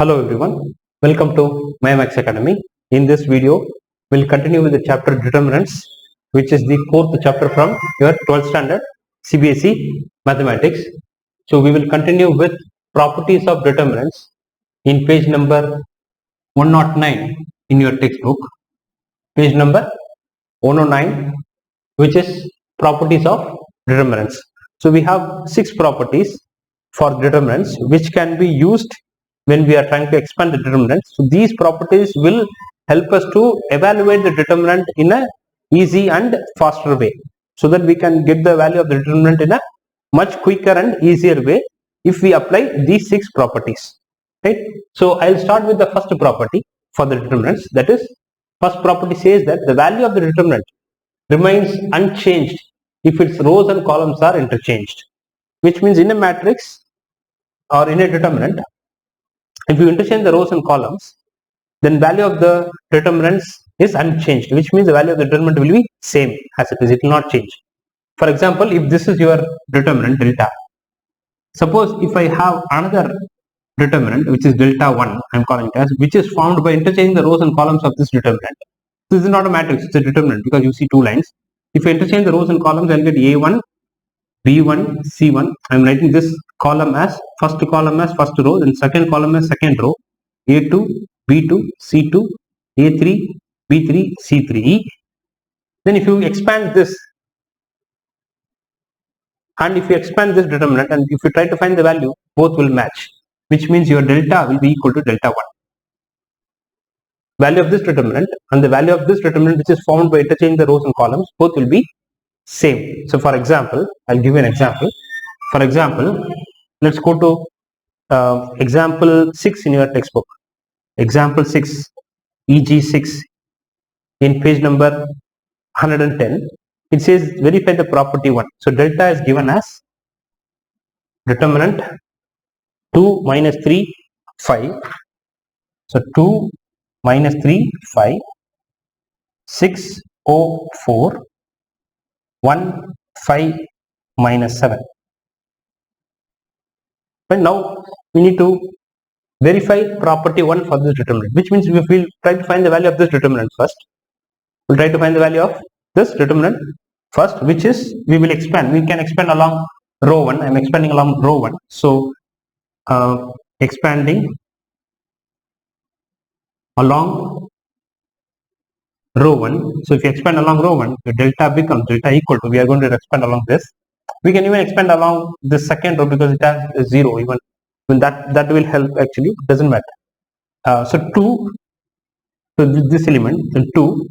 Hello everyone, welcome to MyMax Academy. In this video, we'll continue with the chapter Determinants, which is the fourth chapter from your 12th standard CBSE Mathematics. So we will continue with properties of determinants in page number 109 in your textbook. Page number 109, which is properties of determinants. So we have 6 properties for determinants which can be used when we are trying to expand the determinant. So these properties will help us to evaluate the determinant in a easy and faster way, so that we can get the value of the determinant in a much quicker and easier way if we apply these 6 properties, right? So I'll start with the first property for the determinants. That is, first property says that the value of the determinant remains unchanged if its rows and columns are interchanged, which means in a matrix or in a determinant, if you interchange the rows and columns, then value of the determinants is unchanged, which means the value of the determinant will be same as it is, it will not change. For example, if this is your determinant delta, suppose if I have another determinant which is delta 1, I am calling it as, which is formed by interchanging the rows and columns of this determinant. This is not a matrix, it's a determinant because you see 2 lines. If I interchange the rows and columns, I will get A1, B1, C1. I am writing this column as first column as first row, then second column as second row, A2, B2, C2, A3, B3, C3. Then if you expand this, and if you expand this determinant and if you try to find the value, both will match, which means your delta will be equal to delta 1. Value of this determinant and the value of this determinant, which is formed by interchanging the rows and columns, both will be same. So for example, I'll give you an example. For example, let's go to example 6 in your textbook. Example 6, EG6 in page number 110. It says verify the property 1. So delta is given as determinant 2 minus 3, 5. So 2 minus 3, 5, 6, 0, 4, 1, 5, minus 7. But now we need to verify property 1 for this determinant, which means we will try to find the value of this determinant first. We'll try to find the value of this determinant first, which is we will expand. We can expand along row 1. I am expanding along row 1. So expanding along row 1. So if you expand along row 1, the delta becomes delta equal to, we are going to expand along this. We can even expand along the second row because it has 0. Even that will help, actually, it doesn't matter. So 2, so this element, then 2,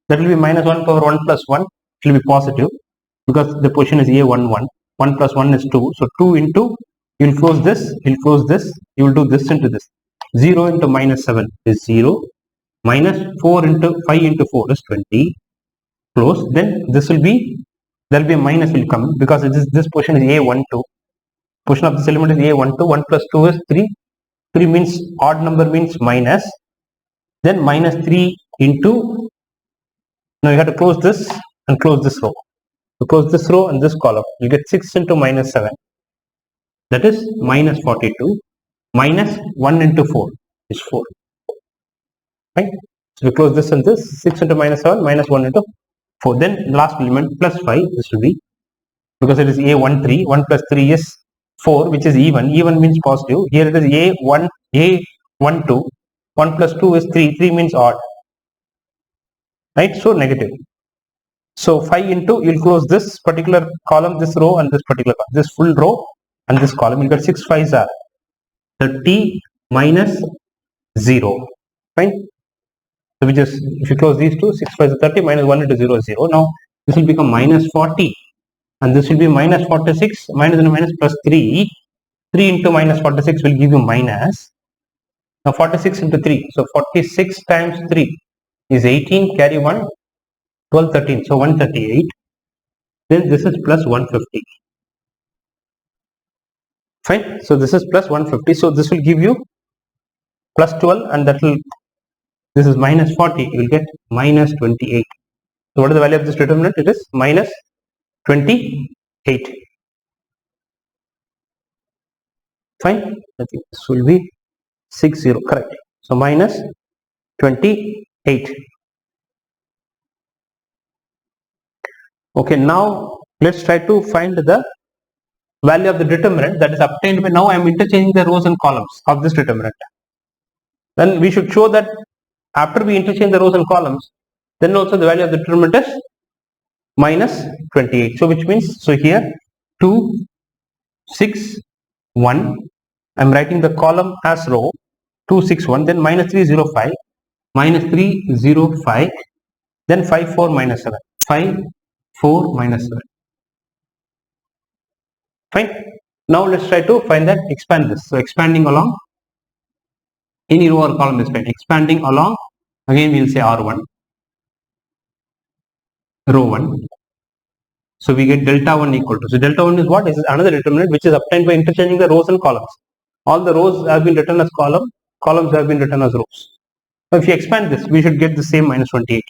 that will be minus 1 power 1 plus 1, it will be positive because the position is A1, 1. 1 plus 1 is 2. So 2 into, you will close this, you will close this, you will do this into this. 0 into minus 7 is 0. Minus 4 into 5 into 4 is 20. Close. Then this will be, there will be a minus will come because this portion is A12. Portion of this element is A12. 1 plus 2 is 3. 3 means odd number, means minus. Then minus 3 into, now you have to close this and close this row. So close this row and this column. You get 6 into minus 7. That is minus 42. Minus 1 into 4 is 4. Right? So we close this and this. 6 into minus 7, minus 1 into 4. Then last element plus 5, this will be, because it is A13, 1 plus 3 is 4, which is even. Even means positive. Here it is A1, A12, 1 plus 2 is 3, 3 means odd. Right? So negative. So 5 into, you will close this particular column, this row and this particular column, this full row and this column. You get 6 5s are 30 minus 0. Fine. So we just, if you close these two, 6 5 is 30, minus 1 into 0 is 0. Now this will become minus 40 and this will be minus 46, minus into minus plus 3. 3 into minus 46 will give you minus. Now 46 into 3. So 46 times 3 is 18, carry 1, 12, 13. So 138. Then this is plus 150. Fine. So this is plus 150. So this will give you plus 12 and that will, this is minus 40. You will get minus 28. So what is the value of this determinant? It is minus 28. Fine. I think this will be 60, correct. So minus 28. Okay, now let's try to find the value of the determinant that is obtained by, now I am interchanging the rows and columns of this determinant. Then we should show that after we interchange the rows and columns, then also the value of the determinant is minus 28. So which means, so here 2, 6, 1, I am writing the column as row 2, 6, 1, then minus 3, 0, 5, minus 3, 0, 5, then 5, 4, minus 7, 5, 4, minus 7. Fine. Now let's try to find that, expand this. So expanding along any row or column is fine. Expanding along, again we will say R1, row 1. So we get delta 1 equal to, so delta 1 is what? Is another determinant which is obtained by interchanging the rows and columns. All the rows have been written as columns have been written as rows. So if you expand this, we should get the same minus 28.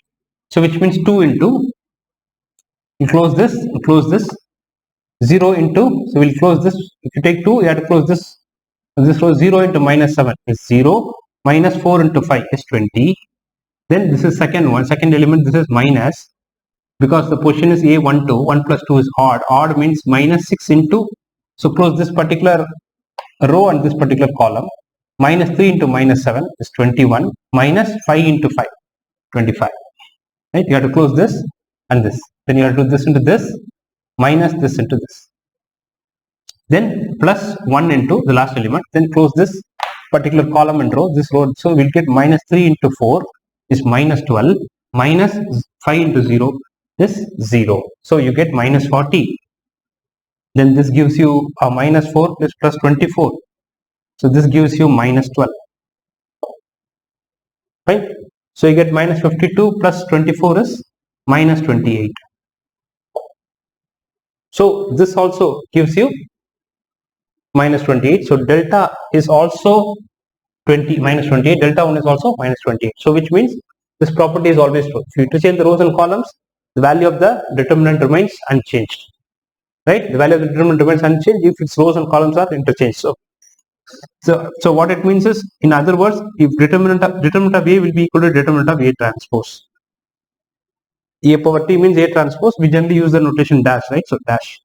So which means 2 into, you close this, 0 into, so we'll close this, if you take 2, you have to close this row, 0 into minus 7 is 0, minus 4 into 5 is 20, then this is second element, this is minus, because the position is A12, 1 plus 2 is odd means minus 6 into, so close this particular row and this particular column, minus 3 into minus 7 is 21, minus 5 into 5, 25, right, you have to close this and this, then you have to do this into this, minus this into this, then plus 1 into the last element, then close this particular column and row, this row, so we'll get minus 3 into 4 is minus 12, minus 5 into 0 is 0, so you get minus 40, then this gives you a minus 4 plus 24, so this gives you minus 12, right, so you get minus 52 plus 24 is minus 28. So this also gives you minus 28. So delta is also minus 28. Delta 1 is also minus 28. So which means this property is always true. If you interchange the rows and columns, the value of the determinant remains unchanged. Right? The value of the determinant remains unchanged if its rows and columns are interchanged. So what it means is, in other words, if determinant of A will be equal to determinant of A transpose. A power T means A transpose. We generally use the notation dash, right? So dash.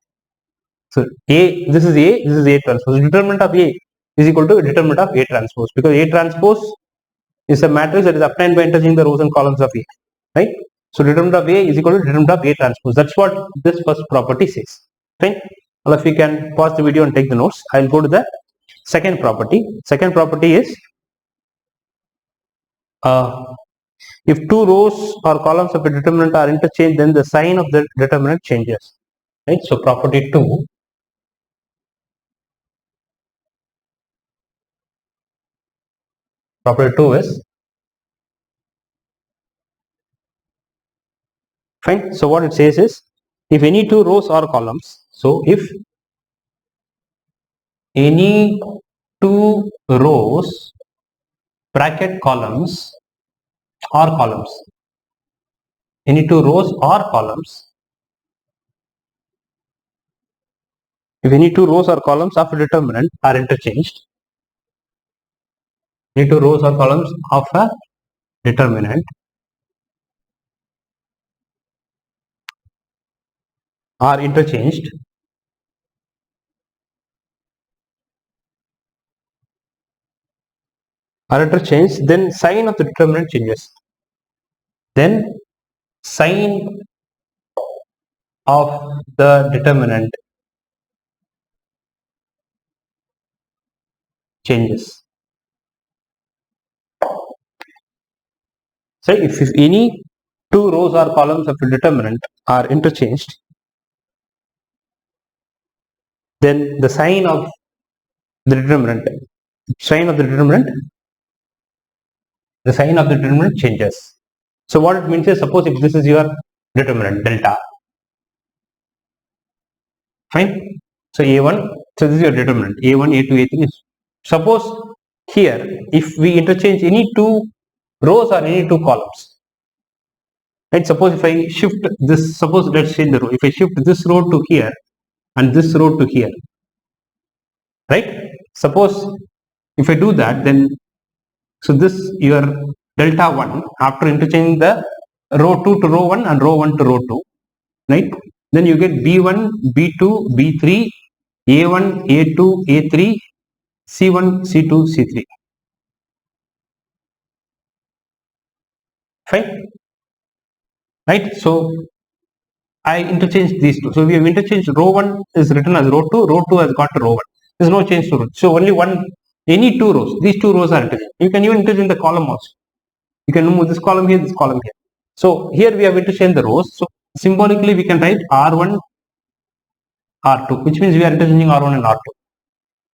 So this is A transpose. Determinant of A is equal to determinant of A transpose, because A transpose is a matrix that is obtained by interchanging the rows and columns of A, right? So determinant of A is equal to determinant of A transpose. That's what this first property says. Fine. All of you can pause the video and take the notes. I'll go to the second property. Second property is if two rows or columns of a determinant are interchanged, then the sign of the determinant changes. Right? So property 2. Property 2 is fine. So what it says is, if any two rows or columns, so if any two rows bracket columns or columns, any two rows or columns, if any two rows or columns of a determinant are interchanged, any two rows or columns of a determinant are interchanged, then sign of the determinant changes. Then sign of the determinant changes. So if any two rows or columns of a determinant are interchanged, then the sign of the determinant changes. So what it means is, suppose if this is your determinant delta, fine. So A1, so this is your determinant A1, A2, A3. Suppose here, if we interchange any two rows or any two columns, right? Suppose if I shift this, suppose let's change the row. If I shift this row to here and this row to here, right? Suppose if I do that, then So this your delta 1 after interchanging the row 2 to row 1 and row 1 to row 2, right? Then you get B1, B2, B3, A1, A2, A3, C1, C2, C3. Fine, right? So I interchanged these two. So we have interchanged row 1 is written as row 2 has got to row 1. There's no change to row. So only one, any two rows. These two rows are interchanged. You can even interchange the column also. You can move this column here, this column here. So here we have interchanged the rows. So symbolically we can write R1, R2, which means we are interchanging R1 and R2.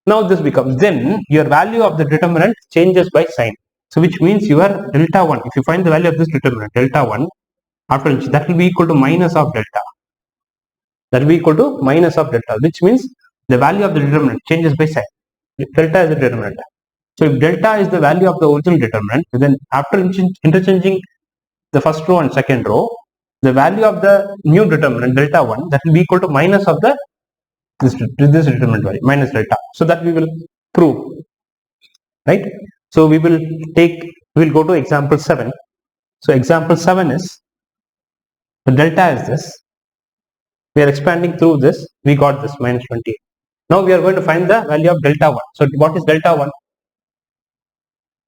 Now this becomes, then your value of the determinant changes by sign. So which means your delta 1, if you find the value of this determinant, delta 1, after that will be equal to minus of delta. That will be equal to minus of delta, which means the value of the determinant changes by sign. Delta is the determinant. So if delta is the value of the original determinant, then after interchanging the first row and second row, the value of the new determinant delta 1, that will be equal to minus of the this determinant value, minus delta. So that we will prove, right? So we will go to example 7. So example 7 is, the delta is this. We are expanding through this, we got this minus 28. Now we are going to find the value of delta 1. So what is delta 1?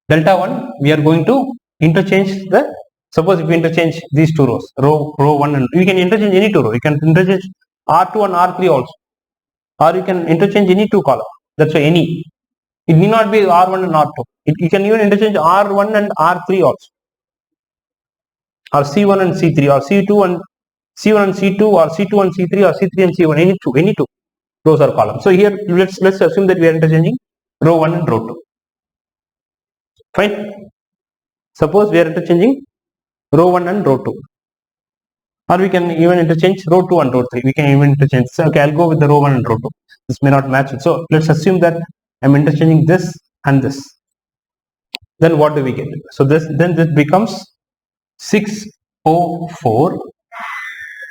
Delta 1, we are going to interchange the, suppose if we interchange these two rows, row 1 and, you can interchange any two rows. You can interchange R2 and R3 also. Or you can interchange any two columns. That's why any. It need not be R1 and R2. You can even interchange R1 and R3 also. Or C1 and C3 or C2 and C1 and C2 or C2 and C3 or C3 and C1, any two rows or columns. So here let's assume that we are interchanging row 1 and row 2. Fine. Suppose we are interchanging row 1 and row 2. Or we can even interchange row 2 and row 3. We can even interchange. So, okay, I'll go with the row 1 and row 2. This may not match it. So let's assume that I'm interchanging this and this. Then what do we get? So this becomes 604,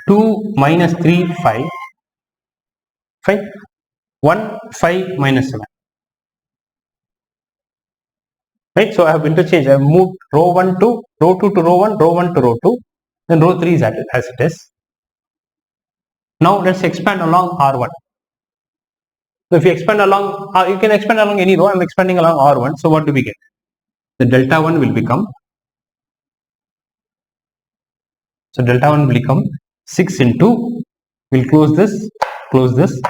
2 minus 3, 5. Fine. 1, 5 minus 7. Right. So I have interchanged. I have moved row 1 to row 2 to row 1, row 1 to row 2. Then row 3 is as it is. Now let's expand along R1. So if you expand along, you can expand along any row. I'm expanding along R1. So what do we get? The delta 1 will become, so delta 1 will become 6 into, we'll close this,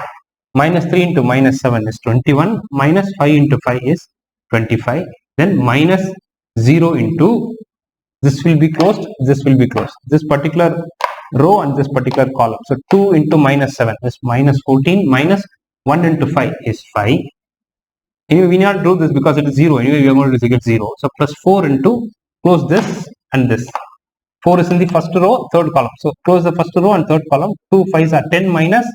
minus 3 into minus 7 is 21, minus 5 into 5 is 25, then minus 0 into, this will be closed, this particular row and this particular column. So 2 into minus 7 is minus 14, minus 1 into 5 is 5. Anyway, we need not do this because it is 0. Anyway, we are going to get 0. So plus 4 into, close this and this. 4 is in the first row, third column. So close the first row and third column. 2 5s are 10 minus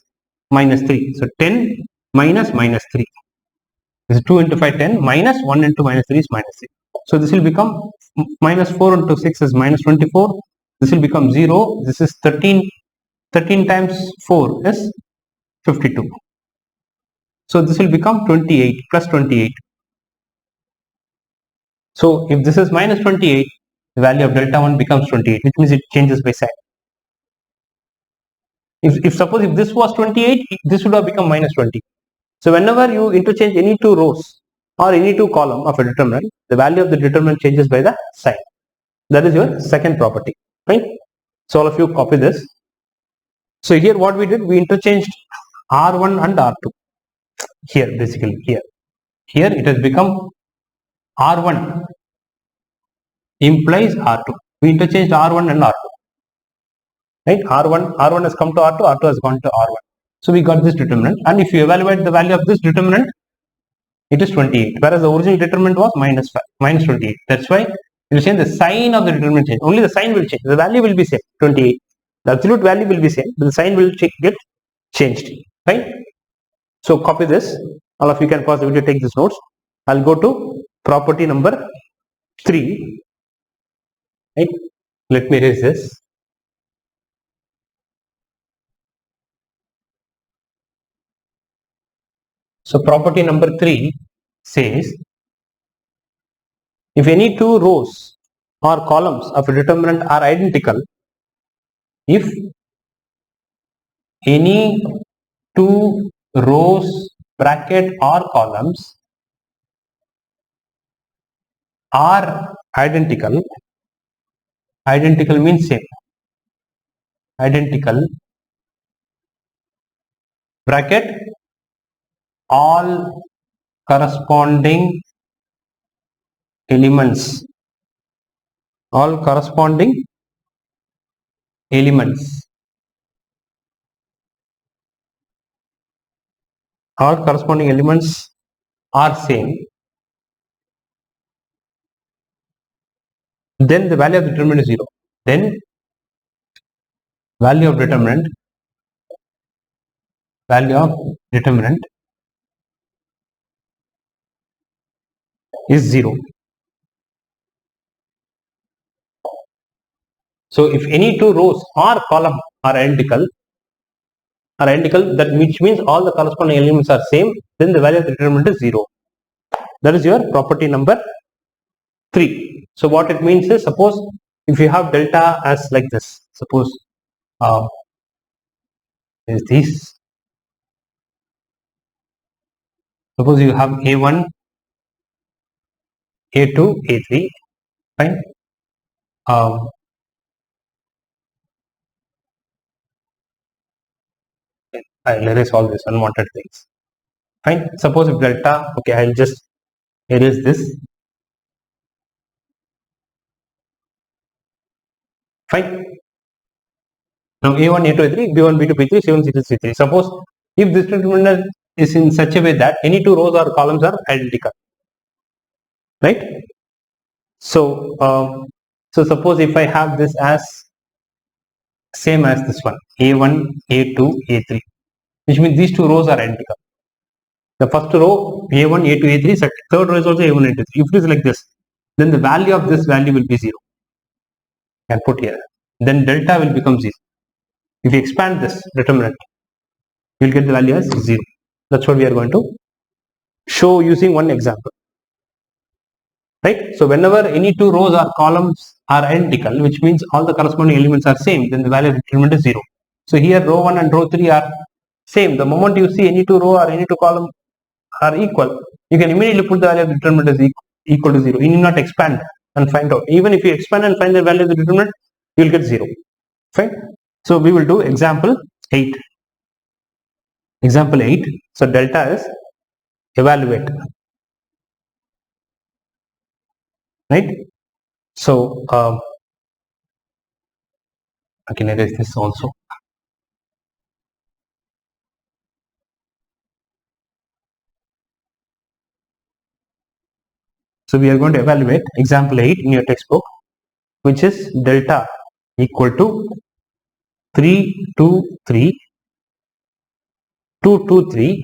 3. So 10 minus 3. This is 2 into 5, 10, minus 1 into minus 3 is minus 3. So this will become minus 4 into 6 is minus 24. This will become 0. This is 13. 13 times 4 is 52. So this will become 28 plus 28. So if this is minus 28, the value of delta 1 becomes 28, which means it changes by sign. If suppose if this was 28, this would have become minus 20. So whenever you interchange any two rows or any two column of a determinant, the value of the determinant changes by the sign. That is your second property. Right? So all of you copy this. So here what we did, we interchanged R1 and R2. Here basically here it has become R1 implies R2. We interchanged R1 and R2. Right? R1 has come to R2, R2 has gone to R1. So we got this determinant, and if you evaluate the value of this determinant, it is 28, whereas the original determinant was minus 5, minus 28. That's why you say the sign of the determinant change. Only the sign will change. The value will be same, 28. The absolute value will be same, but the sign will get changed. Right? So copy this. All of you can pause the video, take these notes. I'll go to property number 3. Right? Let me erase this. So property number 3 says, If any two rows or columns of a determinant are identical, if any two rows bracket or columns are identical, identical means same, identical bracket all corresponding elements, all corresponding elements, all corresponding elements are same, then the value of the determinant is 0. Then value of determinant is 0. So if any two rows or column are identical, that which means all the corresponding elements are same, then the value of the determinant is 0. That is your property number 3. So what it means is, suppose if you have delta as like this, suppose is this, suppose you have A1, A2, A3, fine. I'll erase all this unwanted things. Fine. Suppose if delta, okay, I'll just erase this. Fine. Now A1, A2, A3, B1, B2, B3, C1, C2, C3. Suppose if this determinant is in such a way that any two rows or columns are identical, right? So, so suppose if I have this as same as this one, A1, A2, A3, which means these two rows are identical. The first row A1, A2, A3, third row is also A1, A2, A3. If it is like this, then the value of this value will be 0. I can put here. Then delta will become 0. If you expand this determinant, you will get the value as 0. That's what we are going to show using one example. Right? So whenever any two rows or columns are identical, which means all the corresponding elements are same, then the value of the determinant is 0. So here row 1 and row 3 are same. The moment you see any two row or any two column are equal, you can immediately put the value of the determinant as equal to 0. You need not expand and find out. Even if you expand and find the value of the determinant, you will get 0. Fine. So we will do example 8. Example 8. So delta is evaluate. Right? So I can erase this also. So we are going to evaluate example 8 in your textbook, which is delta equal to 3, 2, 3, 2, 2, 3,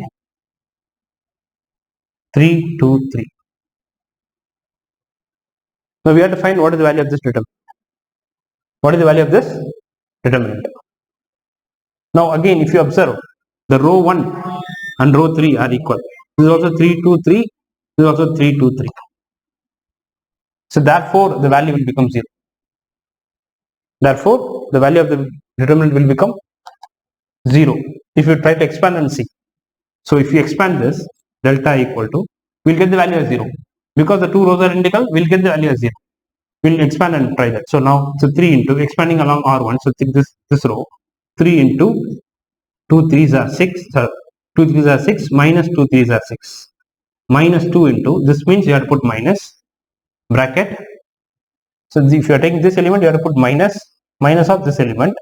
3, 2, 3. Now we have to find what is the value of this determinant. What is the value of this determinant? Now again, if you observe, the row 1 and row 3 are equal. This is also 3, 2, 3. This is also 3, 2, 3. So therefore, the value will become 0. Therefore, the value of the determinant will become 0. If you try to expand and see. So if you expand this, delta equal to, we'll get the value as 0. Because the two rows are identical, we'll get the value as 0. We'll expand and try that. So now, so 3 into, expanding along R1, so this row, 3 into 2 3s are 6, 2 3s are 6, minus 2 3s are 6. Minus 2 into, this means you have to put minus, bracket. So if you are taking this element, you have to put minus of this element.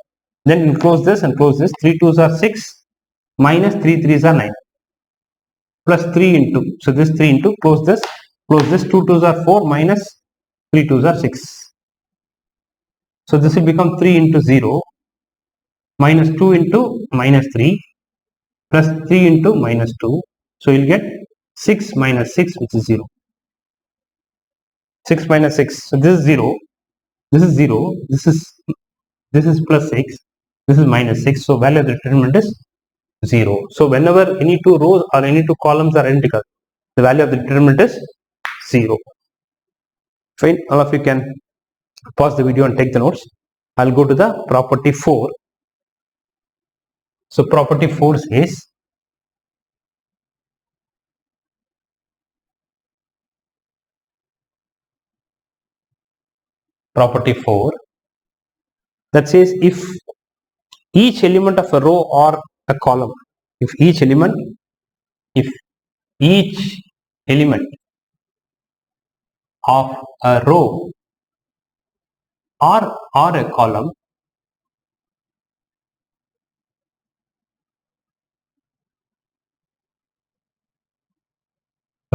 Then you close this and close this. 3 2s are 6, minus 3 3s are 9. Plus 3 into, so this 3 into, close this, 2 2s are 4, minus 3 2s are 6. So this will become 3 into 0, minus 2 into minus 3, plus 3 into minus 2. So you'll get 6 minus 6, which is 0. 6 minus 6. So this is 0. This is 0. This is plus 6. This is minus 6. So value of the determinant is 0. So whenever any two rows or any two columns are identical, the value of the determinant is 0. Fine, all of you can pause the video and take the notes. I'll go to the property 4. So property 4 says property 4 that says if each element of a row or a column, if each element of a row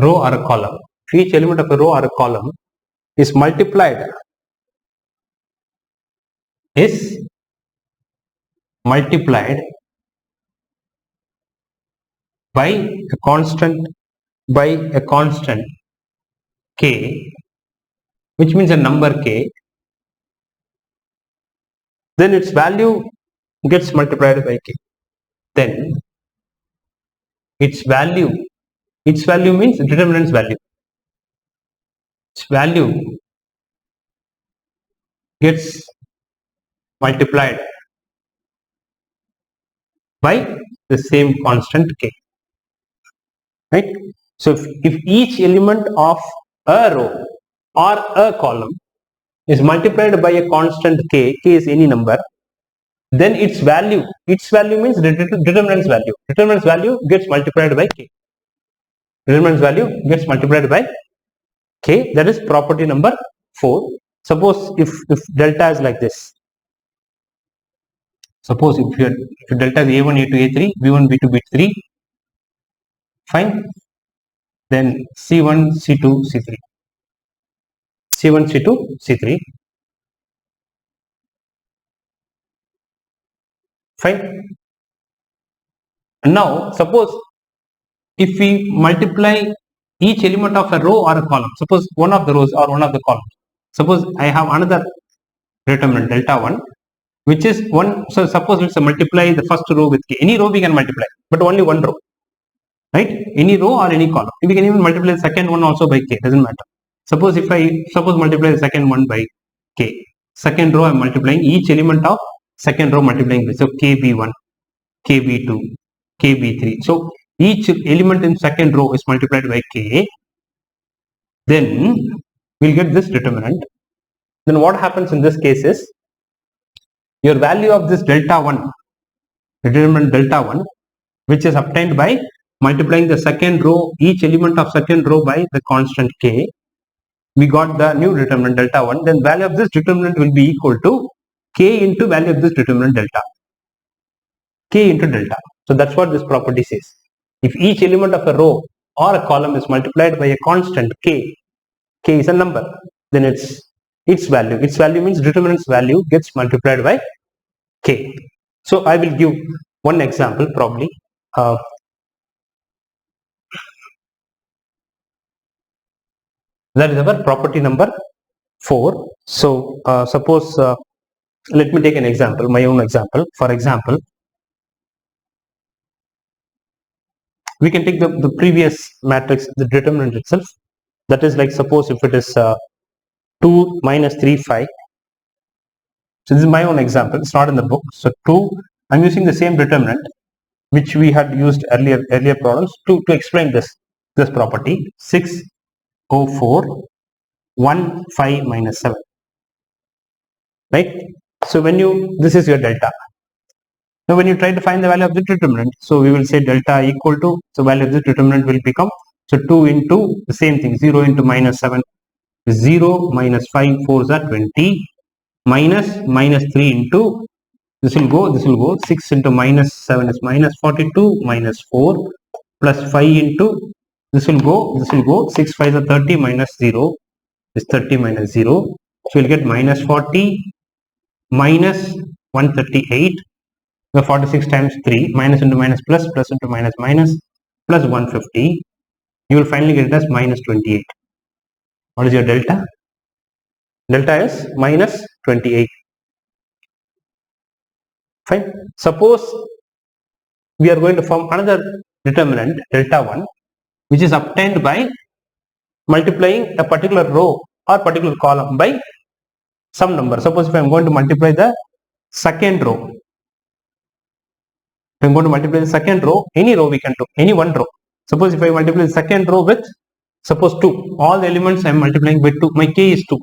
or a column if each element of a row or a column is multiplied by a constant k, which means a number k, then its value gets multiplied by k. Then its value means determinant's value. Its value gets multiplied by the same constant k. Right? So if each element of a row or a column is multiplied by a constant k is any number, then its value means determinant's value. Determinant's value gets multiplied by k. Determinant's value gets multiplied by k. That is property number 4. Suppose if delta is like this. Suppose if your delta is a1, a2, a3, b1, b2, b3, fine. Then c1, c2, c3. C1, C2, C3. Fine. Now, suppose if we multiply each element of a row or a column, suppose one of the rows or one of the columns. Suppose I have another determinant delta 1, which is 1. So, suppose let's multiply the first row with k. Any row we can multiply, but only one row. Right? Any row or any column. We can even multiply the second one also by k, doesn't matter. Suppose if I multiply the second one by k. Second row I am multiplying each element of second row multiplying this. So kb1, kb2, kb3. So each element in second row is multiplied by k. Then we'll get this determinant. Then what happens in this case is your value of this delta 1, determinant delta 1, which is obtained by multiplying the second row, each element of second row by the constant k. We got the new determinant delta 1. Then value of this determinant will be equal to k into value of this determinant delta. K into delta. So that's what this property says. If each element of a row or a column is multiplied by a constant k is a number, then its value means determinant's value gets multiplied by k. So I will give one example probably. That is our property number 4. So suppose let me take an example, my own example. For example, we can take the previous matrix, the determinant itself. That is like, suppose if it is 2 minus 3, 5. So this is my own example. It's not in the book. So 2, I'm using the same determinant which we had used earlier problems to explain this property. 6, 4, 1, 5 minus 7. Right? So this is your delta. Now when you try to find the value of the determinant, so we will say delta equal to, so value of the determinant will become, so 2 into the same thing, 0 into minus 7, 0 minus 5, 4s are 20, minus 3 into, this will go, 6 into minus 7 is minus 42, minus 4, plus 5 into, this will go, 6 5s are 30, minus 0 is 30 minus 0, so we'll get minus 40, minus 138, the 46 times 3, minus into minus plus, plus into minus minus, plus 150, you will finally get it as minus 28. What is your delta? Delta is minus 28. Fine. Suppose we are going to form another determinant, delta 1, which is obtained by multiplying a particular row or particular column by some number. Suppose if I am going to multiply the second row, if I am going to multiply the second row, any row we can do, any one row. Suppose if I multiply the second row with, suppose 2, all the elements I am multiplying by 2, my k is 2.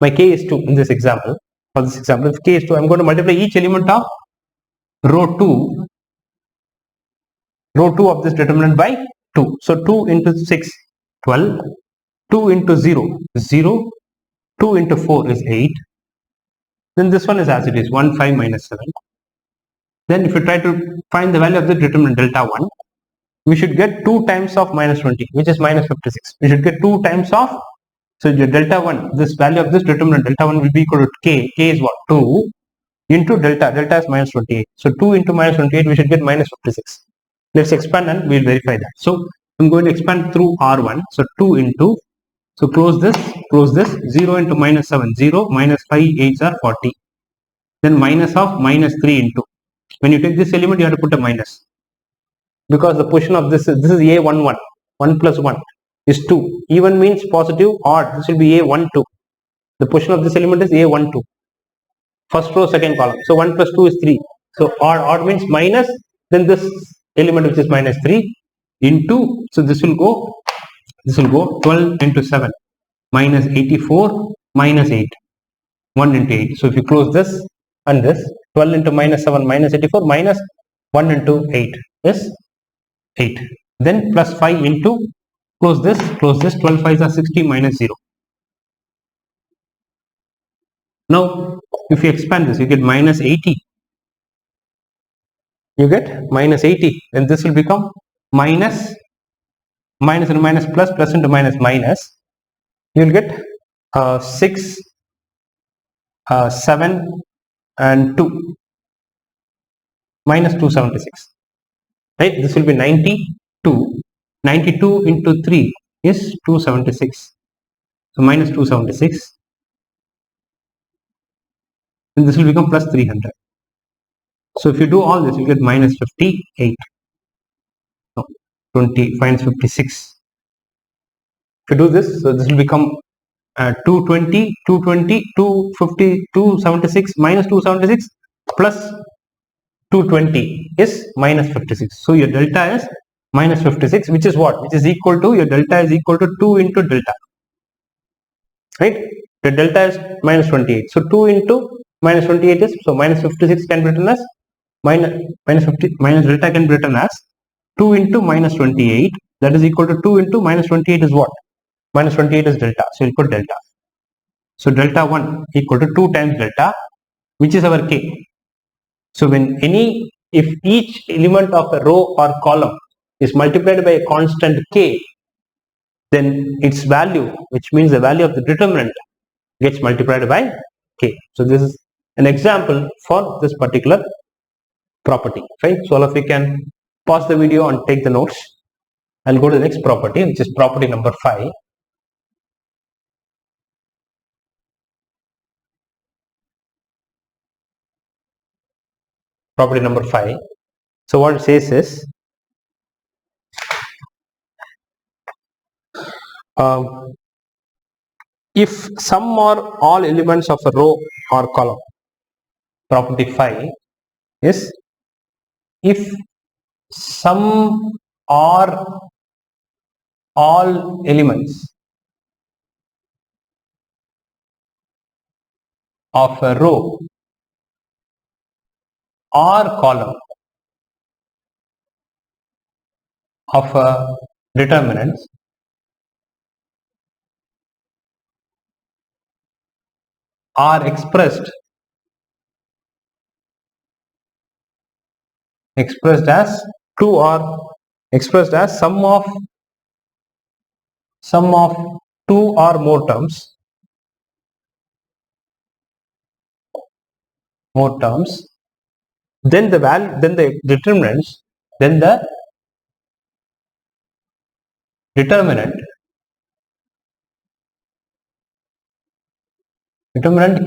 My k is 2 in this example. For this example, if k is 2, I am going to multiply each element of row 2 of this determinant by 2. So 2 into 6, 12, 2 into 0, 0, 2 into 4 is 8. Then this one is as it is, 1, 5 minus 7. Then if you try to find the value of the determinant delta 1, we should get 2 times of minus 20, which is minus 56. We should get 2 times of, so your delta 1, this value of this determinant delta 1 will be equal to k. K is what? 2 into delta. Delta is minus 28. So 2 into minus 28, we should get minus 56. Let's expand and we'll verify that. So I'm going to expand through R1. So 2 into, so close this, 0 into minus 7, 0, minus 5, 8s are 40. Then minus of minus 3 into, when you take this element, you have to put a minus. Because the position of this is A11, 1 plus 1 is 2. Even means positive, odd, this will be A12. The position of this element is A12. First row, second column. So 1 plus 2 is 3. So odd means minus, then this element which is minus 3 into, so this will go 12 into 7, minus 84, minus 8, 1 into 8. So if you close this and this, 12 into minus 7, minus 84, minus 1 into 8 is 8. Then plus 5 into, close this, 12 5s are 60, minus 0. Now, if you expand this, you get minus 80. You get minus 80, and this will become minus into minus plus, plus into minus minus. You will get 6, 7, and 2, minus 276. Right? This will be 92. 92 into 3 is 276. So minus 276. And this will become plus 300. So if you do all this, you get minus 58. No, 20, minus 56. If you do this, so this will become 220, 220, 250, 276, minus 276 plus 220 is minus 56. So your delta is minus 56, which is what? Which is equal to, your delta is equal to 2 into delta. Right? The delta is minus 28. So 2 into minus 28 is, so minus 56 can be written as, minus delta can be written as 2 into minus 28. That is equal to 2 into minus 28 is what? Minus 28 is delta. So we'll put delta. So delta 1 equal to 2 times delta, which is our k. So if each element of a row or column is multiplied by a constant k, then its value, which means the value of the determinant, gets multiplied by k. So this is an example for this particular property. Fine. So all of you can pause the video and take the notes. I'll go to the next property, which is property number 5. Property number 5. So what it says is, if some or all elements of a row or column, property 5 is, if some or all elements of a row or column of a determinant are expressed as 2 or expressed as sum of 2 or more terms, then the determinant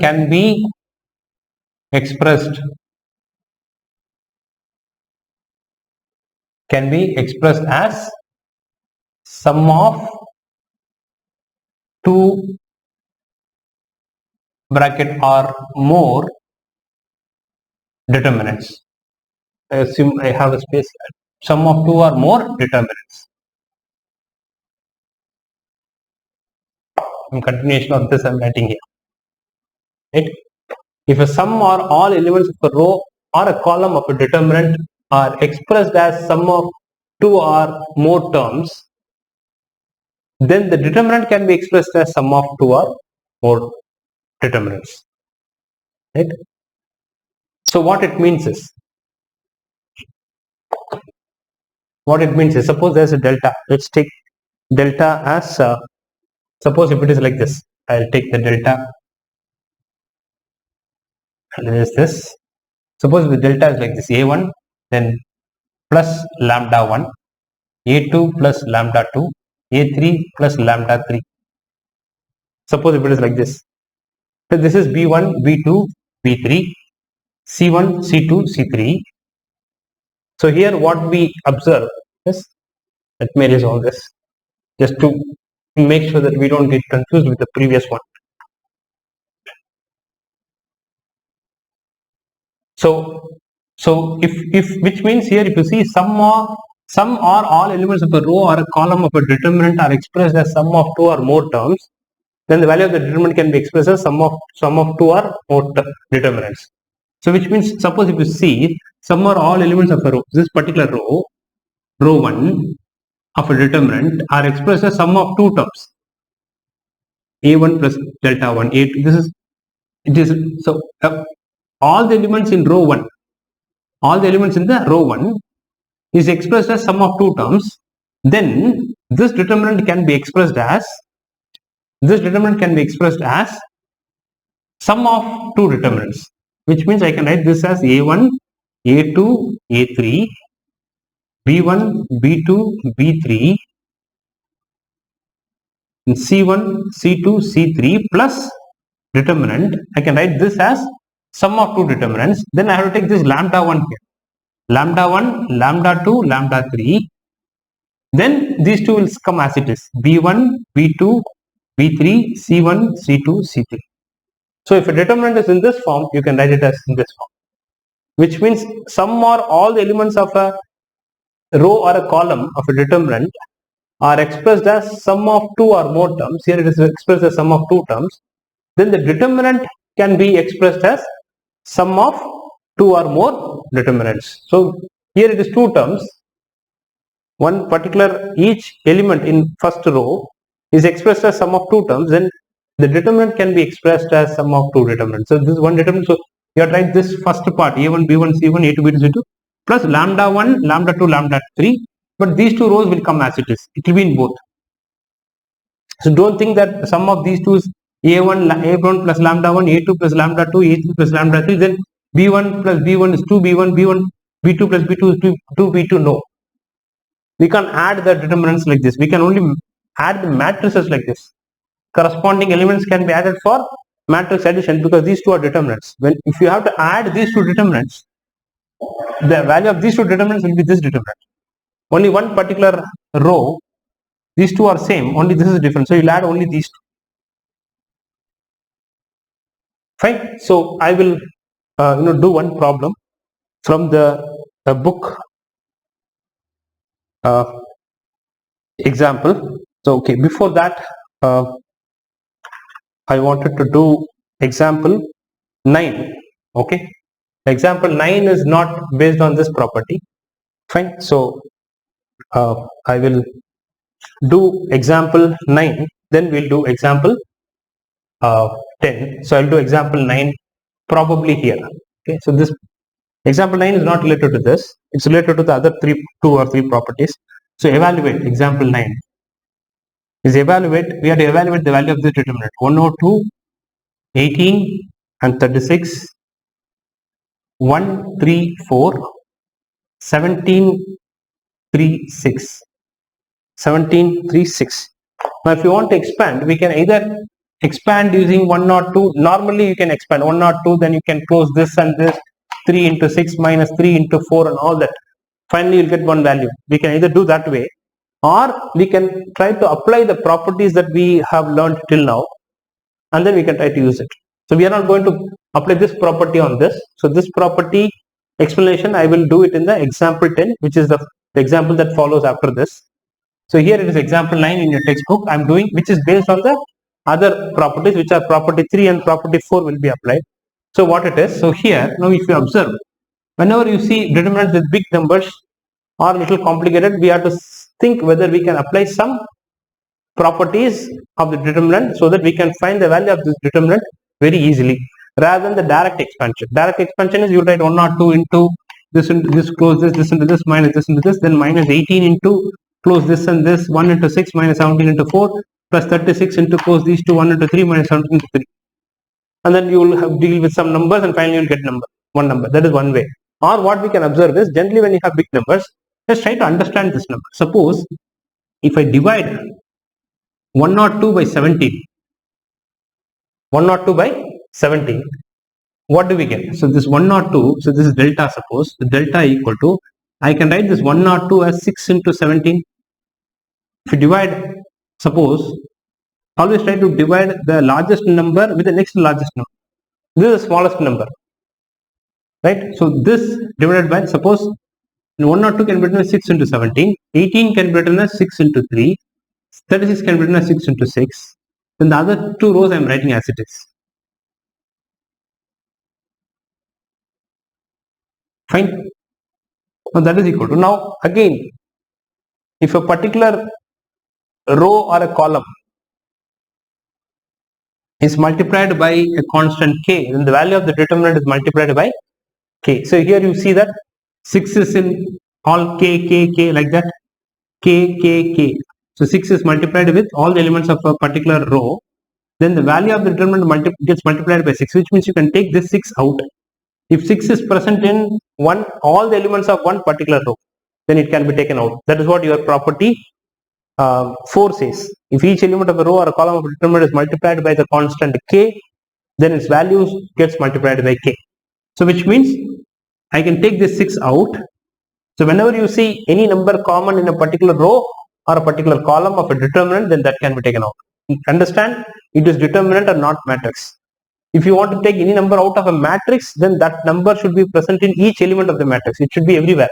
can be expressed as sum of 2 bracket or more determinants. I assume I have a space. Sum of 2 or more determinants. In continuation of this, I am writing here. Right? If a sum or all elements of a row or a column of a determinant are expressed as sum of 2 or more terms, then the determinant can be expressed as sum of 2 or more determinants. Right? So what it means is, suppose there's a delta. Let's take delta as, suppose if it is like this, I'll take the delta, and there is this. Suppose the delta is like this, a1, then plus lambda 1, a2 plus lambda 2, a3 plus lambda 3. Suppose if it is like this. So this is b1, b2, b3, c1, c2, c3. So here what we observe is, let me erase all this just to make sure that we don't get confused with the previous one. So if which means here if you see some or all elements of a row or a column of a determinant are expressed as sum of 2 or more terms, then the value of the determinant can be expressed as sum of 2 or more determinants. So which means, suppose if you see some or all elements of a row, this particular row, row 1 of a determinant are expressed as sum of 2 terms, a1 plus delta 1, a2. This is, it is, so all the elements in row 1, all the elements in the row 1 is expressed as sum of 2 terms. Then this determinant can be expressed as, sum of 2 determinants, which means I can write this as a1, a2, a3, b1, b2, b3, and c1, c2, c3 plus determinant. I can write this as sum of 2 determinants. Then I have to take this lambda 1 here, lambda 1, lambda 2, lambda 3. Then these two will come as it is, b1, b2, b3, c1, c2, c3. So if a determinant is in this form, you can write it as in this form, which means some or all the elements of a row or a column of a determinant are expressed as sum of 2 or more terms. Here it is expressed as sum of 2 terms. Then the determinant can be expressed as sum of 2 or more determinants. So here it is 2 terms. One particular, each element in first row is expressed as sum of 2 terms. Then the determinant can be expressed as sum of 2 determinants. So this is one determinant. So you have to write this first part, a1, b1, c1, a2, b2, c2 plus lambda 1, lambda 2, lambda 3. But these two rows will come as it is. It will be in both. So don't think that sum of these two is a1 plus lambda 1, a2 plus lambda 2, a3 plus lambda 3. Then b1 plus b1 is 2b1, b1, b2 plus b2 is 2b2. No. We can't add the determinants like this. We can only add the matrices like this. Corresponding elements can be added for matrix addition because these two are determinants. If you have to add these two determinants, the value of these two determinants will be this determinant. Only one particular row, these two are same, only this is different. So you'll add only these two. Fine. So I will do one problem from the book example. So okay, before that I wanted to do example 9. Okay, example 9 is not based on this property. Fine. So I will do example 9, then we'll do example 10. So I'll do example 9 probably here. Okay, so this example 9 is not related to this, it's related to the other 2 or 3 properties. So evaluate example 9 is we have to evaluate the value of this determinant 102, 18 and 36, 1, 3, 4, 17, 3, 6, 17, 3, 6. Now if you want to expand, we can either expand using 102. Normally you can expand 102, then you can close this and this, 3 into 6 minus 3 into 4 and all that. Finally you'll get one value. We can either do that way, or we can try to apply the properties that we have learned till now, and then we can try to use it. So we are not going to apply this property on this. So this property explanation I will do it in the example 10, which is the example that follows after this. So here it is example 9 in your textbook I'm doing, which is based on the other properties, which are property 3 and property 4 will be applied. So what it is, so here now if you observe, whenever you see determinants with big numbers or little complicated, we have to think whether we can apply some properties of the determinant so that we can find the value of this determinant very easily, rather than the direct expansion. Direct expansion is you write 1 or 2 into this close this into this, minus this into this, then minus 18 into close this and this, 1 into 6 minus 17 into 4 plus 36 into close these two, 1 into 3 minus 17 into 3. And then you will have deal with some numbers and finally you will get one number. That is one way. Or what we can observe is, generally when you have big numbers, let's try to understand this number. Suppose if I divide 102 by 17, 102 by 17, what do we get? So this 102, so this is delta, suppose the delta equal to, I can write this 102 as 6 into 17. If you divide, suppose, always try to divide the largest number with the next largest number. This is the smallest number, right? So this divided by, suppose 102 can be written as 6 into 17, 18 can be written as 6 into 3, 36 can be written as 6 into 6. Then the other two rows I am writing as it is. Fine. Now that is equal to, now again, if a particular row or a column is multiplied by a constant k, then the value of the determinant is multiplied by k. So here you see that 6 is in all k like that, k. So 6 is multiplied with all the elements of a particular row. Then the value of the determinant gets multiplied by 6, which means you can take this 6 out. If 6 is present in all the elements of one particular row, then it can be taken out. That is what your property 4 says. If each element of a row or a column of a determinant is multiplied by the constant k, then its value gets multiplied by k. So which means I can take this 6 out. So whenever you see any number common in a particular row or a particular column of a determinant, then that can be taken out. Understand, it is determinant and not matrix. If you want to take any number out of a matrix, then that number should be present in each element of the matrix. It should be everywhere.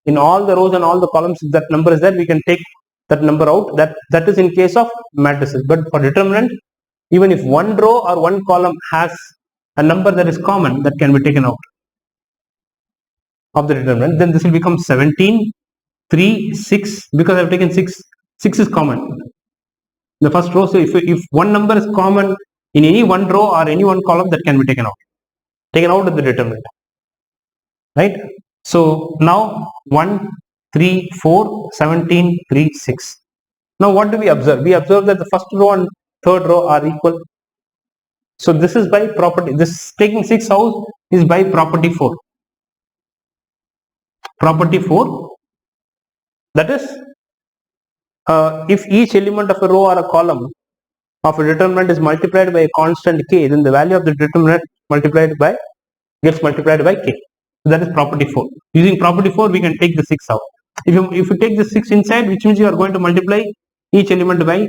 In all the rows and all the columns, if that number is there, we can take that number out. That is in case of matrices. But for determinant, even if one row or one column has a number that is common, that can be taken out of the determinant, then this will become 17, 3, 6, because I have taken 6. 6 is common. The first row, so if one number is common in any one row or any one column, that can be taken out of the determinant, right? So now 1, 3, 4, 17, 3, 6. Now what do we observe? We observe that the first row and third row are equal. So this is by property. This taking 6 out is by property 4. Property 4, that is, if each element of a row or a column of a determinant is multiplied by a constant k, then the value of the determinant gets multiplied by k. So that is property 4. Using property 4, we can take the 6 out. If you take the 6 inside, which means you are going to multiply each element by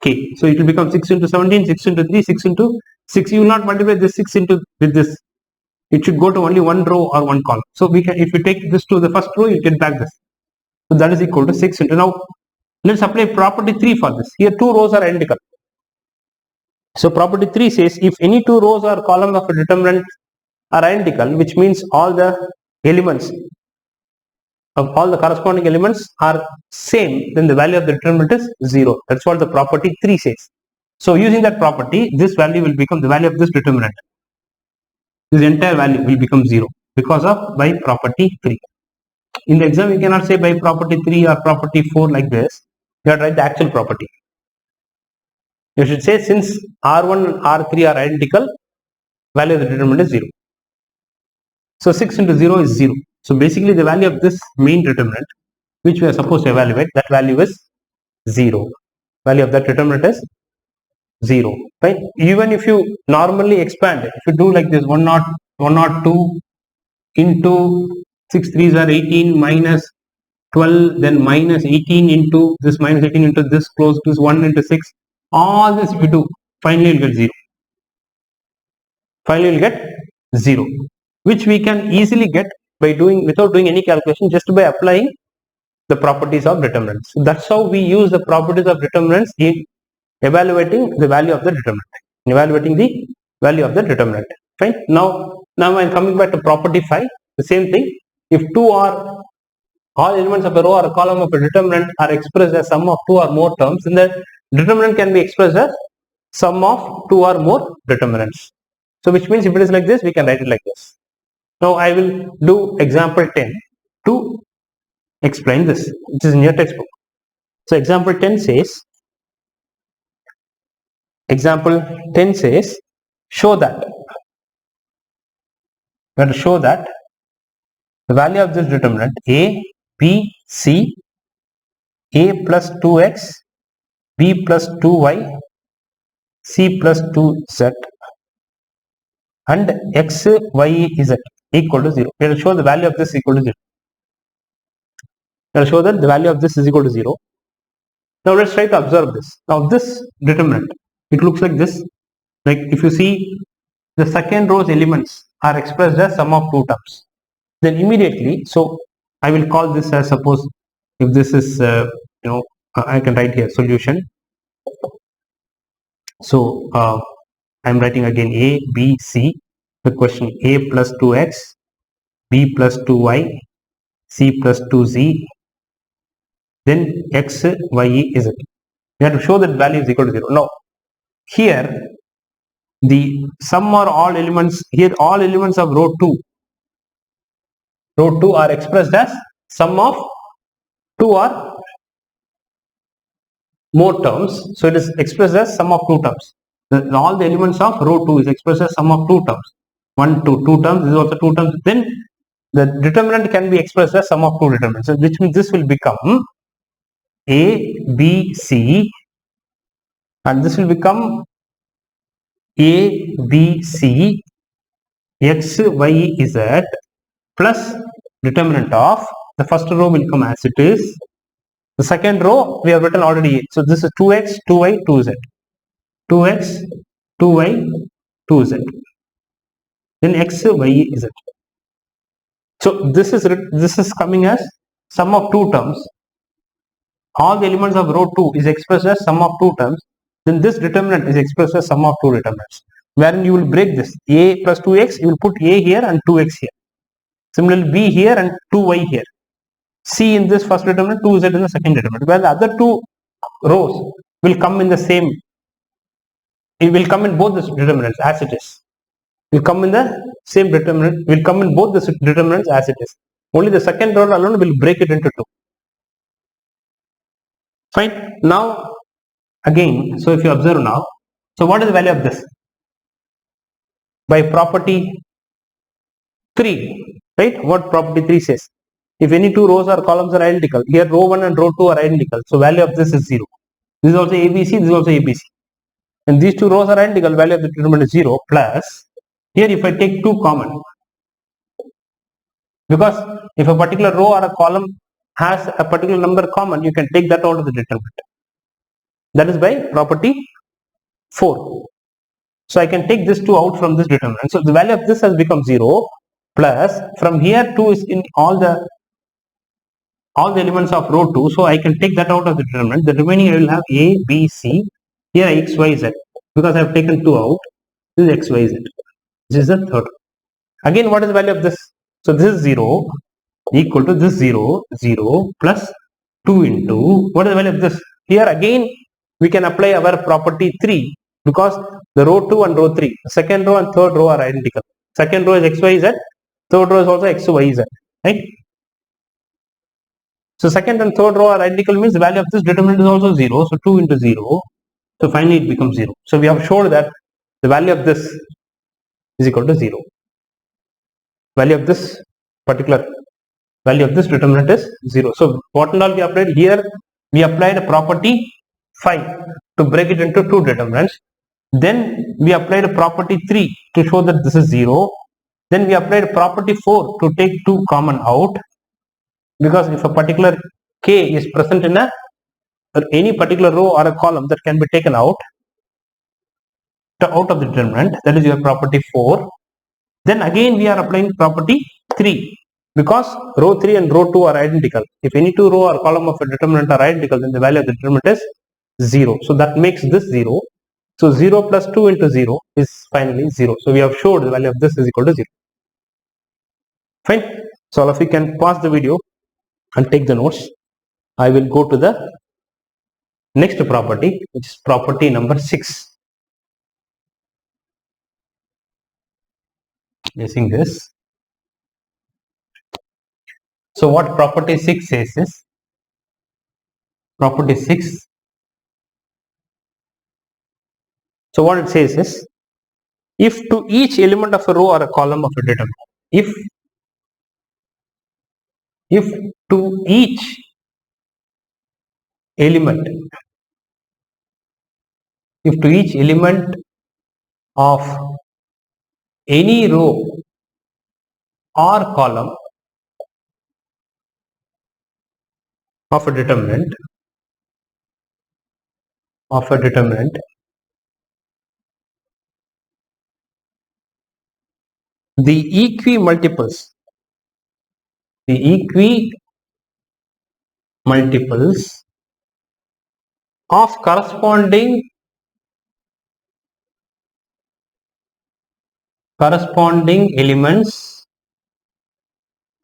k. So it will become 6 into 17, 6 into 3, 6 into 6. You will not multiply this 6 with this. It should go to only one row or one column. So we can, if you take this to the first row, you get back this. So that is equal to 6 into, now let's apply property 3 for this. Here two rows are identical. So property 3 says, if any two rows or columns of a determinant are identical, which means all the elements of all the corresponding elements are same, then the value of the determinant is 0. That's what the property 3 says. So using that property, this value will become the value of this determinant. This entire value will become 0 because of by property 3. In the exam, you cannot say by property 3 or property 4 like this. You have to write the actual property. You should say, since R1 and R3 are identical, value of the determinant is 0. So 6 into 0 is 0. So basically the value of this main determinant, which we are supposed to evaluate, that value is 0. Value of that determinant is 0. Right? Even if you normally expand, if you do like this 102 into 6 3s are 18 minus 12, then minus 18 into this, minus 18 into this, close to 1 into 6. All this if you do, finally you'll get 0. Finally you'll get 0, which we can easily get by doing, without doing any calculation, just by applying the properties of determinants. So that's how we use the properties of determinants in evaluating the value of the determinant. Fine. Now I'm coming back to property 5. The same thing. If all elements of a row or a column of a determinant are expressed as sum of 2 or more terms, then the determinant can be expressed as sum of 2 or more determinants. So which means if it is like this, we can write it like this. Now I will do example 10 to explain this, which is in your textbook. So example 10 says, show that the value of this determinant a, b, c, a plus 2x, b plus 2y, c plus 2z, and x, y, z equal to 0. We will show the value of this equal to 0. We will show that the value of this is equal to 0. Now let's try to observe this. Now this determinant, it looks like this. Like if you see, the second row's elements are expressed as sum of 2 terms. Then immediately, so I will call this as, suppose if this is I can write here solution. So I am writing again a, b, c. The question a plus 2x, b plus 2y, c plus 2z, then x, y, z. We have to show that value is equal to 0. Now here the sum or all elements, here all elements of row 2 are expressed as sum of 2 or more terms. So it is expressed as sum of 2 terms. All the elements of row 2 is expressed as sum of 2 terms. 1, 2, 2 terms, this is also 2 terms. Then the determinant can be expressed as sum of 2 determinants. So which means this will become a, b, c, and this will become a, b, c, x, y, z plus determinant of the first row will come as it is. The second row we have written already. So this is 2x, 2y, 2z. 2x, 2y, 2z. Then x, y, z. So this is coming as sum of 2 terms. All the elements of row 2 is expressed as sum of 2 terms. Then this determinant is expressed as sum of 2 determinants. Wherein you will break this a plus 2x, you will put a here and 2x here. Similarly, b here and 2y here. C in this first determinant, 2z in the second determinant. Where the other 2 rows will come in the same. It will come in both the determinants as it is. Will come in the same determinant. Will come in both the determinants as it is. Only the second row alone will break it into 2. Fine. Now again, so if you observe now, so what is the value of this? By property 3, right? What property 3 says? If any 2 rows or columns are identical, here row 1 and row 2 are identical, so value of this is 0. This is also ABC, this is also ABC. And these 2 rows are identical, value of the determinant is 0 plus, here if I take 2 common, because if a particular row or a column has a particular number common, you can take that out of the determinant. That is by property 4. So I can take this 2 out from this determinant. So the value of this has become 0 plus, from here 2 is in all the elements of row 2. So I can take that out of the determinant. The remaining I will have a, b, c. Here x, y, z. Because I have taken 2 out. This is x, y, z. This is the third. Again, what is the value of this? So this is 0 equal to this 0, 0 plus 2 into, what is the value of this? Here again, we can apply our property 3 because the row 2 and row 3, second row and third row are identical. Second row is x, y, z. Third row is also x, y, z. Right? So second and third row are identical means the value of this determinant is also 0. So 2 into 0. So finally it becomes 0. So we have showed that the value of this is equal to 0. Value of this particular value of this determinant is 0. So what and all we applied here? We applied a property 5 to break it into 2 determinants. Then we applied a property 3 to show that this is 0. Then we applied property 4 to take 2 common out. because if a particular k is present in any particular row or a column that can be taken out of the determinant, that is your property 4. Then again we are applying property 3 because row 3 and row 2 are identical. If any two row or column of a determinant are identical, then the value of the determinant is 0. So that makes this 0. So 0 plus 2 into 0 is finally 0. So we have showed the value of this is equal to 0. Fine. So all of you can pause the video and take the notes. I will go to the next property, which is property number 6. Using this. So what property 6 says is, property 6. So what it says is, if to each element of a row or a column of a determinant, if to each element, of any row or column of a determinant, the equimultiples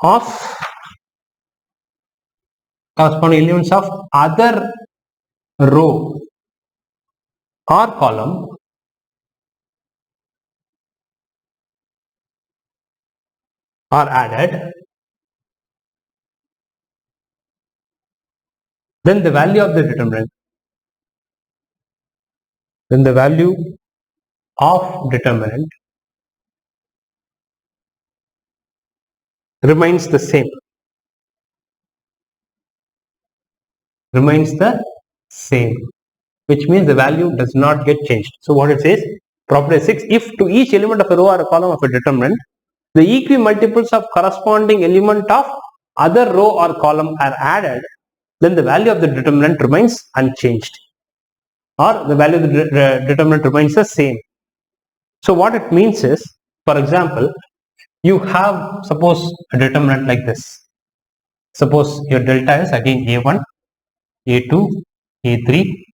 of corresponding elements of other row or column are added, then the value of the determinant remains the same. Which means the value does not get changed. So what it says, property 6, if to each element of a row or a column of a determinant, the equimultiples of corresponding element of other row or column are added, then the value of the determinant remains unchanged, or the value of the determinant remains the same. So what it means is, for example, you have suppose a determinant like this. Suppose your delta is again A1, A2, A3,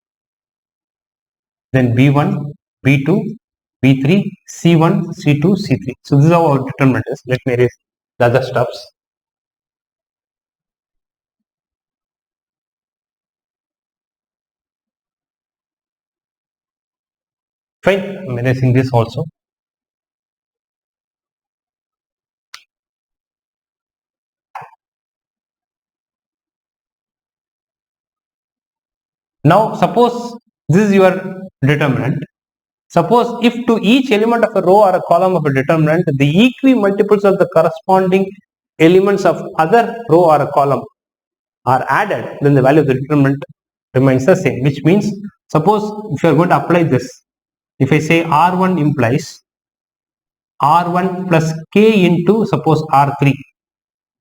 then B1, B2, B3, C1, C2, C3. So this is how our determinant is. Let me erase the other stuffs. Fine, I'm erasing this also. Now suppose this is your determinant. Suppose if to each element of a row or a column of a determinant, the equimultiples of the corresponding elements of other row or a column are added, then the value of the determinant remains the same. Which means, suppose if you are going to apply this, if I say R1 implies R1 plus K into suppose R3,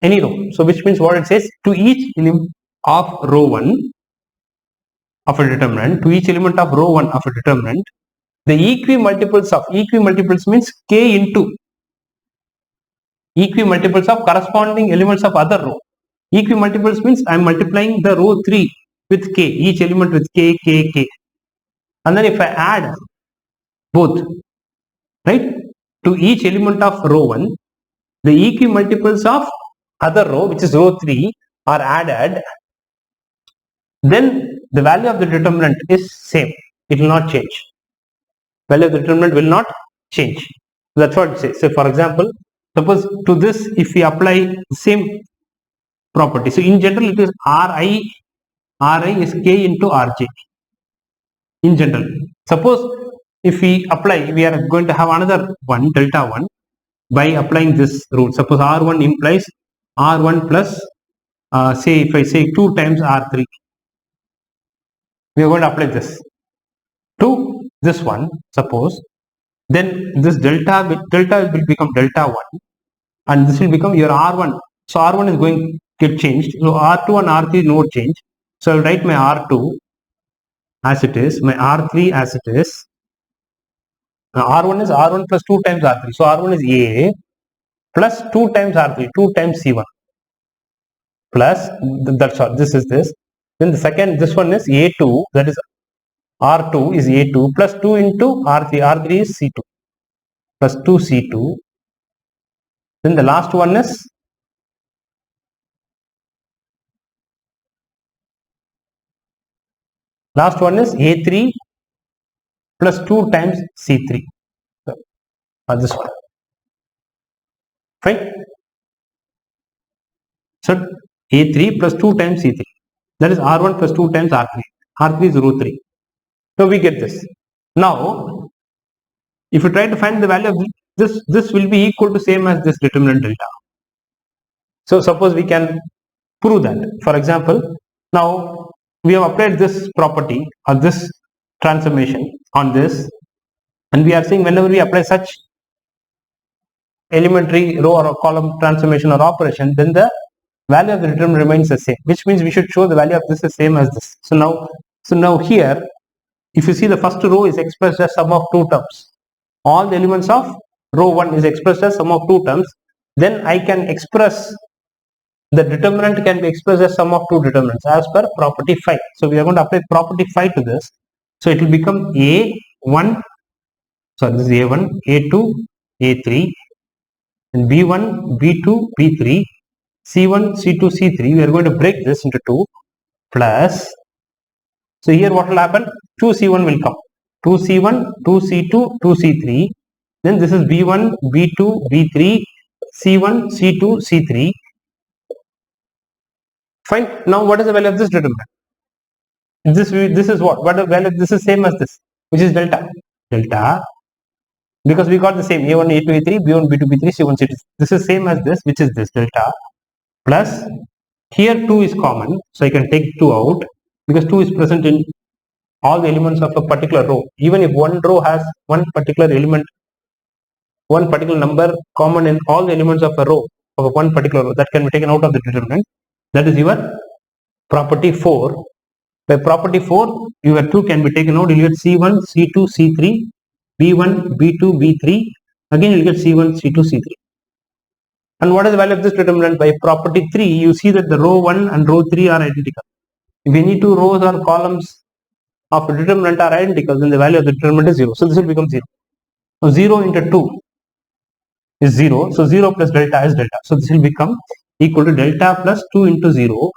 any row. So which means what it says, to each element of row 1 of a determinant, to each element of row 1 of a determinant, the equimultiples means K into equimultiples of corresponding elements of other row. Equimultiples means I am multiplying the row 3 with K, each element with K, K, K. And then if I add both, right, to each element of row 1, the equimultiples of other row, which is row 3, are added, then the value of the determinant is same. It will not change. Value of the determinant will not change. That's what it says. So for example, suppose to this, if we apply the same property. So in general, it is Ri is K into Rj. In general, suppose if we apply, we are going to have another one, delta 1, by applying this rule. Suppose R1 implies R1 plus, say if I say 2 times R3, we are going to apply this to this one, suppose, then this delta will become delta 1 and this will become your R1. So R1 is going get changed. So R2 and R3 no change. So I'll write my R2 as it is, my R3 as it is. Now R1 is R1 plus 2 times R3. So R1 is A plus 2 times R3, 2 times C1 plus, that's all, this is this. Then the second, this one is A2, that is R2 is A2 plus 2 into R3, R3 is C2 plus 2 C2. Then the last one is A3 plus 2 times C3. This one. Fine. So A3 plus 2 times C3. That is R1 plus 2 times R3. R3 is row 3. So we get this. Now, if you try to find the value of this will be equal to same as this determinant delta. So suppose we can prove that. For example, now we have applied this property or this transformation on this, and we are saying whenever we apply such elementary row or column transformation or operation, then the value of the determinant remains the same, which means we should show the value of this is same as this. So now here, if you see, the first row is expressed as sum of two terms. All the elements of row 1 is expressed as sum of two terms. Then I can express the determinant can be expressed as sum of two determinants as per property 5. So we are going to apply property 5 to this. So it will become A1, sorry, this is A1, A2, A3, and B1, B2, B3, C1, C2, C3. We are going to break this into 2 plus. So here what will happen? 2C1 will come. 2C1, 2C2, 2C3. Then this is B1, B2, B3, C1, C2, C3. Fine. Now what is the value of this determinant? This is what? What the value? This is same as this, which is delta. Delta. Because we got the same A1, A2, A3, B1, B2, B3, C1, C2. This is same as this, which is this delta. Plus here 2 is common. So I can take 2 out because 2 is present in all the elements of a particular row. Even if one row has one particular element, one particular number common in all the elements of a row, of one particular row, that can be taken out of the determinant. That is your property 4. By property 4, your 2 can be taken out. You will get C1, C2, C3, B1, B2, B3. Again, you will get C1, C2, C3. And what is the value of this determinant? By property 3, you see that the row 1 and row 3 are identical. If any two rows or columns of a determinant are identical, then the value of the determinant is 0. So this will become 0. So 0 into 2 is 0. So 0 plus delta is delta. So this will become equal to delta plus 2 into 0.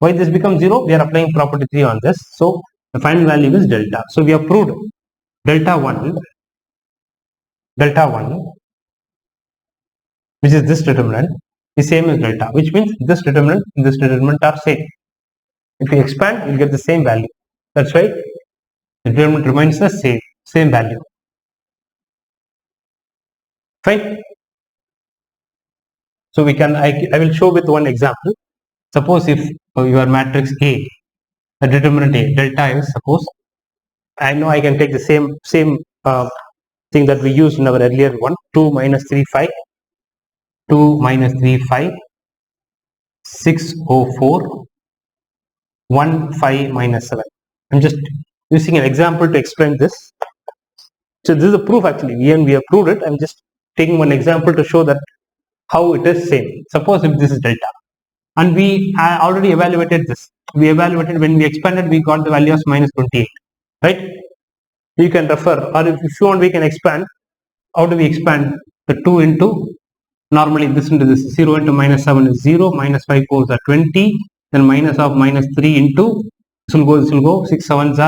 Why this becomes 0? We are applying property 3 on this. So the final value is delta. So we have proved delta 1, which is this determinant, is same as delta, which means this determinant and this determinant are same. If we expand, you will get the same value. That's why the determinant remains the same value. Fine. So we can, I will show with one example. Suppose if your matrix A, the determinant A, delta is, suppose, I know I can take the same thing that we used in our earlier one, 2 minus 3, 5, 2 minus 3, 5, 6, 0, 4, 1, 5, minus 7. I'm just using an example to explain this. So this is a proof actually. We have proved it. I'm just taking one example to show that how it is same. Suppose if this is delta, and we already evaluated this. We evaluated when we expanded, we got the value as minus 28. Right? You can refer, or if you want, we can expand. How do we expand? The 2 into, normally this into this, 0 into minus 7 is 0, minus 5 4s are 20, then minus of minus 3 into, this will go, 6 7s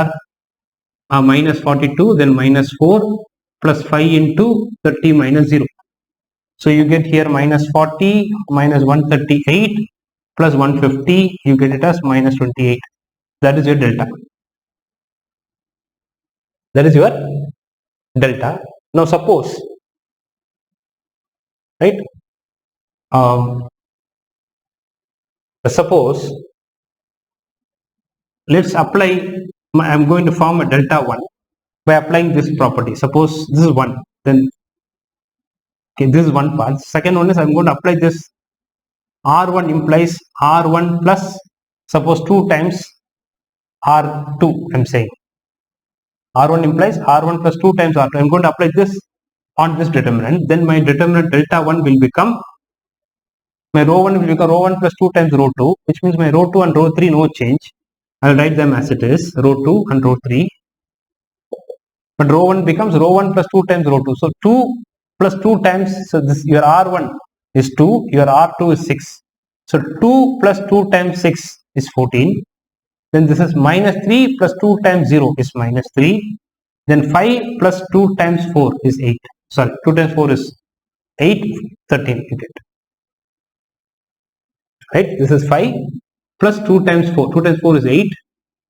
are minus 42, then minus 4 plus 5 into 30 minus 0. So you get here minus 40, minus 138 plus 150, you get it as minus 28. That is your delta. That is your delta. Now suppose, right? Suppose, let's apply, I'm going to form a delta 1 by applying this property. Suppose this is 1, then okay, this is one part. Second one is I'm going to apply this R1 implies R1 plus, suppose 2 times R2, I'm saying. R1 implies R1 plus 2 times R2. I'm going to apply this on this determinant. Then my determinant delta 1 will become, my rho 1 will become rho 1 plus 2 times rho 2, which means my rho 2 and rho 3 no change. I'll write them as it is, rho 2 and rho 3. But rho 1 becomes rho 1 plus 2 times rho 2. So 2 plus 2 times, so this your R1 is 2, your R2 is 6. So 2 plus 2 times 6 is 14. Then this is minus 3 plus 2 times 0 is minus 3. Then 5 plus 2 times 4 is 8. Sorry, 2 times 4 is 8, 13 you get. Right, this is 5 plus 2 times 4. 2 times 4 is 8.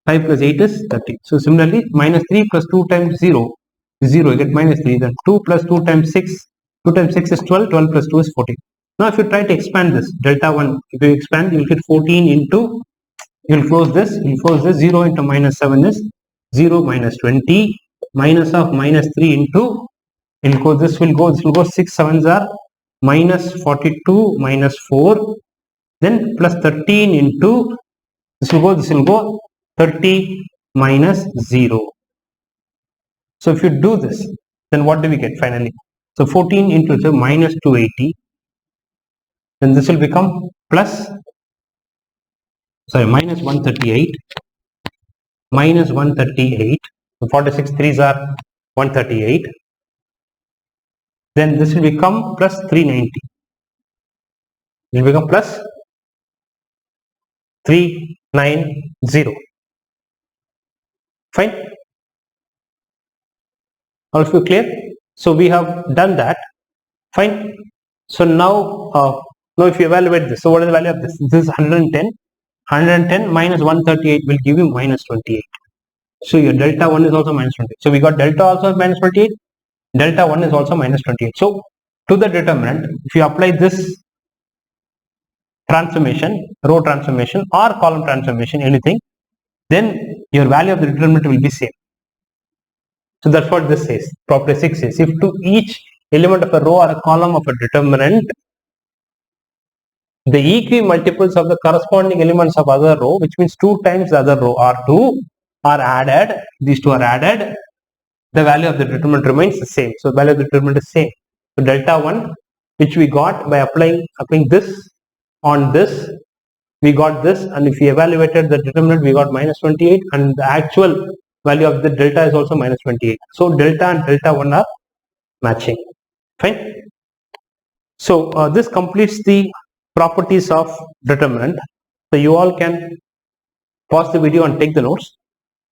5 plus 8 is 30. So similarly, minus 3 plus 2 times 0 is 0. You get minus 3. Then 2 plus 2 times 6. 2 times 6 is 12. 12 plus 2 is 14. Now if you try to expand this, delta 1, if you expand, you will get 14 into, you will close this. You will close this. 0 into minus 7 is 0 minus 20. Minus of minus 3 into, you will go, this will go 6 7s are minus 42 minus 4. Then plus 13 into, this will go 30 minus 0. So if you do this, then what do we get finally? So 14 into, so minus 280. Then this will become plus, sorry, minus 138. Minus 138. So 46 3s are 138. Then this will become plus 390. It will become plus 390. Fine. Also clear? So we have done that. Fine. So now, now if you evaluate this, so what is the value of this? This is 110. 110 minus 138 will give you minus 28. So your delta 1 is also minus 28. So we got delta also minus 28. Delta 1 is also minus 28. So to the determinant, if you apply this transformation, row transformation or column transformation, anything, then your value of the determinant will be same. So that's what this says. Property 6 says, if to each element of a row or a column of a determinant, the equi-multiples of the corresponding elements of other row, which means 2 times the other row R2 are added, these two are added, the value of the determinant remains the same. So value of the determinant is same. So delta 1, which we got by applying this on this, we got this, and if we evaluated the determinant, we got minus 28, and the actual value of the delta is also minus 28. So delta and delta 1 are matching. Fine. So this completes the properties of determinant. So you all can pause the video and take the notes,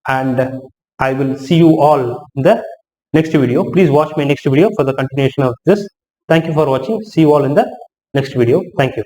and I will see you all in the next video. Please watch my next video for the continuation of this. Thank you for watching. See you all in the next video. Thank you.